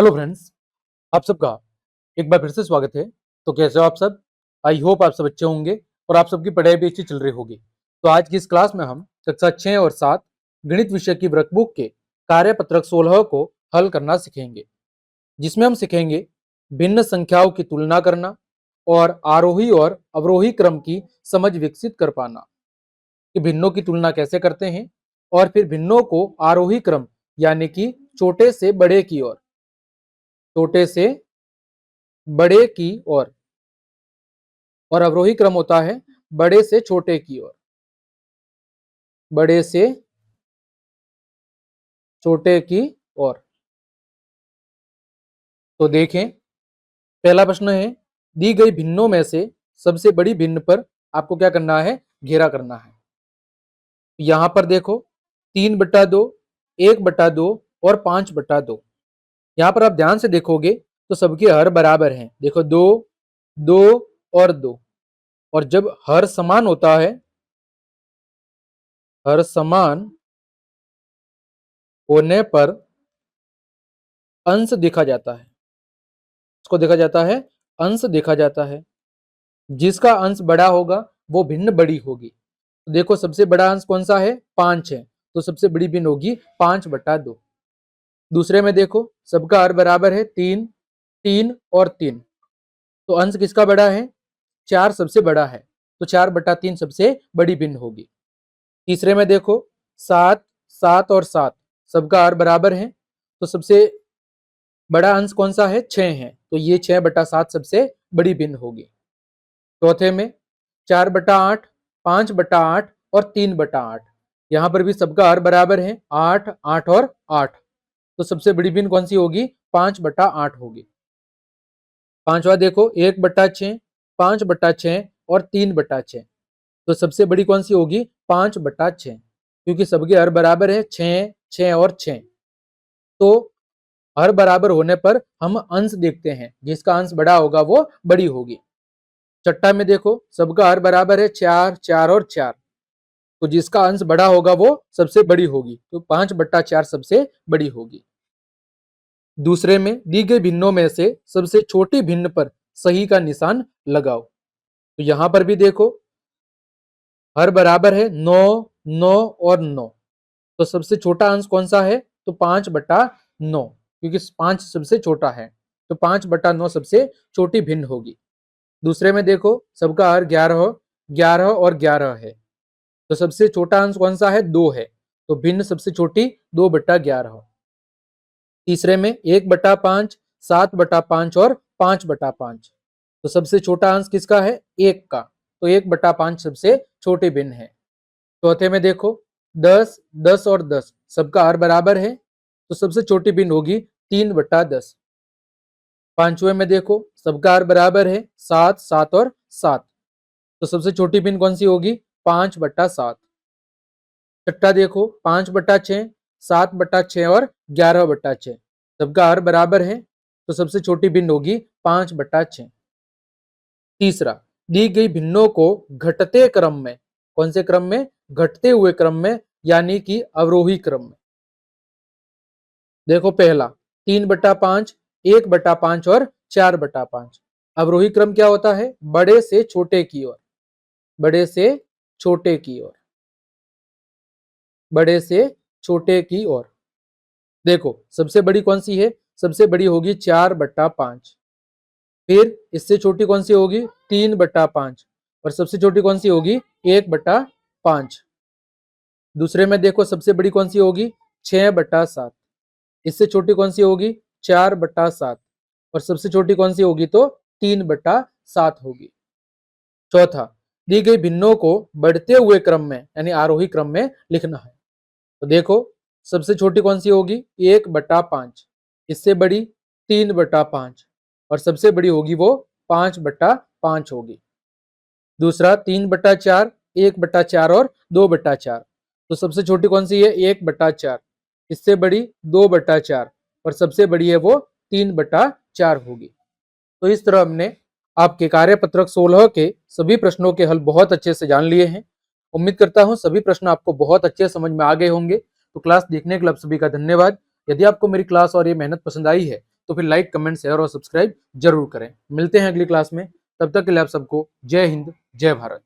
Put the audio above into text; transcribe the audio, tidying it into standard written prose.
Hello friends, आप सबका एक बार फिर से स्वागत है। तो कैसे हो आप सब? आई होप आप सब अच्छे होंगे और आप सबकी पढ़ाई भी अच्छी चल रही होगी। तो आज की इस क्लास में हम कक्षा 6 और 7 गणित विषय की वर्कबुक के कार्यपत्रक 16 को हल करना सीखेंगे, जिसमें हम सीखेंगे भिन्न संख्याओं की तुलना करना और आरोही और अवरोही क्रम की समझ विकसित कर पाना कि भिन्नों की तुलना कैसे करते हैं और फिर भिन्नों को आरोही क्रम यानी कि छोटे से बड़े की ओर, छोटे से बड़े की ओर और अवरोही क्रम होता है बड़े से छोटे की ओर, बड़े से छोटे की ओर। तो देखें, पहला प्रश्न है, दी गई भिन्नों में से सबसे बड़ी भिन्न पर आपको क्या करना है? घेरा करना है। यहां पर देखो 3/2, 1/2 और 5/2। यहां पर आप ध्यान से देखोगे तो सबके हर बराबर हैं। देखो 2, 2 और 2। और जब हर समान होता है, हर समान होने पर अंश देखा जाता है। इसको देखा जाता है, अंश देखा जाता है। जिसका अंश बड़ा होगा वो भिन्न बड़ी होगी। तो देखो सबसे बड़ा अंश कौन सा है? 5 है, तो सबसे बड़ी भिन्न होगी 5/2। दूसरे में देखो सबका हर बराबर है 3, 3 और 3। तो अंश किसका बड़ा है? 4 सबसे बड़ा है, तो 4/3 सबसे बड़ी भिन्न होगी। तीसरे में देखो 7, 7 और 7 सबका हर बराबर है, तो सबसे बड़ा अंश कौन सा है? 6 है, तो ये 6/7 सबसे बड़ी भिन्न होगी। चौथे में 4/8, 5/8 और 3/8। यहां पर भी सबका हर बराबर है 8, 8 और 8, तो सबसे बड़ी भिन्न कौन सी होगी? 5/8 होगी। पांचवा देखो 1/6, 5/6 और 3/6। तो सबसे बड़ी कौन सी होगी? 5/6, क्योंकि सबके हर बराबर है 6, 6 और 6। तो हर बराबर होने पर हम अंश देखते हैं, जिसका अंश बड़ा होगा वो बड़ी होगी। छठा में देखो सबका हर बराबर है 4, 4 और 4। तो जिसका अंश बड़ा होगा वो सबसे बड़ी होगी, तो 5/4 सबसे बड़ी होगी। दूसरे में दी गई भिन्नों में से सबसे छोटी भिन्न पर सही का निशान लगाओ। तो यहां पर भी देखो हर बराबर है 9, 9 और 9। तो सबसे छोटा अंश कौन सा है? तो 5/9, क्योंकि 5 सबसे छोटा है, तो 5/9 सबसे छोटी भिन्न होगी। दूसरे में देखो सबका हर 11, 11 और 11 है, तो सबसे छोटा अंश कौन सा है? 2 है, तो भिन्न सबसे छोटी 2/11। तीसरे में 1/5, 7/5 और 5/5। तो सबसे छोटा अंश किसका है? 1 का, तो 1/5 सबसे छोटी भिन्न है। चौथे में देखो 10, 10 और 10 सबका हर बराबर है, तो सबसे छोटी भिन्न होगी 3/10। पांचवें में देखो सबका हर बराबर है 7, 7 और 7। तो सबसे छोटी भिन्न कौन सी होगी? 5/7। छठा देखो 5/6, 7/6 और 11/6 सबका हर बराबर है, तो सबसे छोटी भिन्न होगी 5/6। तीसरा, दी गई भिन्नों को घटते क्रम में, कौन से क्रम में? घटते हुए क्रम में, यानी कि अवरोही क्रम में। देखो पहला 3/5, 1/5 और 4/5। अवरोही क्रम क्या होता है? बड़े से छोटे की ओर, बड़े से छोटे की ओर, बड़े से छोटे की ओर। देखो सबसे बड़ी कौन सी है? सबसे बड़ी होगी 4/5। फिर इससे छोटी कौन सी होगी? 3/5। और सबसे छोटी कौन सी होगी? 1/5। दूसरे में देखो सबसे बड़ी कौन सी होगी? 6/7। इससे छोटी कौन सी होगी? 4/7। और सबसे छोटी कौन सी होगी? तो 3/7 होगी। चौथा, दी गई भिन्नों को बढ़ते हुए क्रम में यानी आरोही क्रम में लिखना है। तो देखो सबसे छोटी कौन सी होगी? 1/5। इससे बड़ी 3/5 और सबसे बड़ी होगी वो 5/5 होगी। दूसरा 3/4, 1/4 और 2/4। तो सबसे छोटी कौन सी है? 1/4। इससे बड़ी 2/4 और सबसे बड़ी है वो 3/4 होगी। तो इस तरह हमने आपके कार्यपत्रक 16 के सभी प्रश्नों के हल बहुत अच्छे से जान लिए हैं। उम्मीद करता हूं सभी प्रश्न आपको बहुत अच्छे समझ में आ गए होंगे। तो क्लास देखने के लिए आप सभी का धन्यवाद। यदि आपको मेरी क्लास और ये मेहनत पसंद आई है तो फिर लाइक, कमेंट, शेयर और सब्सक्राइब जरूर करें। मिलते हैं अगली क्लास में, तब तक के लिए आप सबको जय हिंद, जय भारत।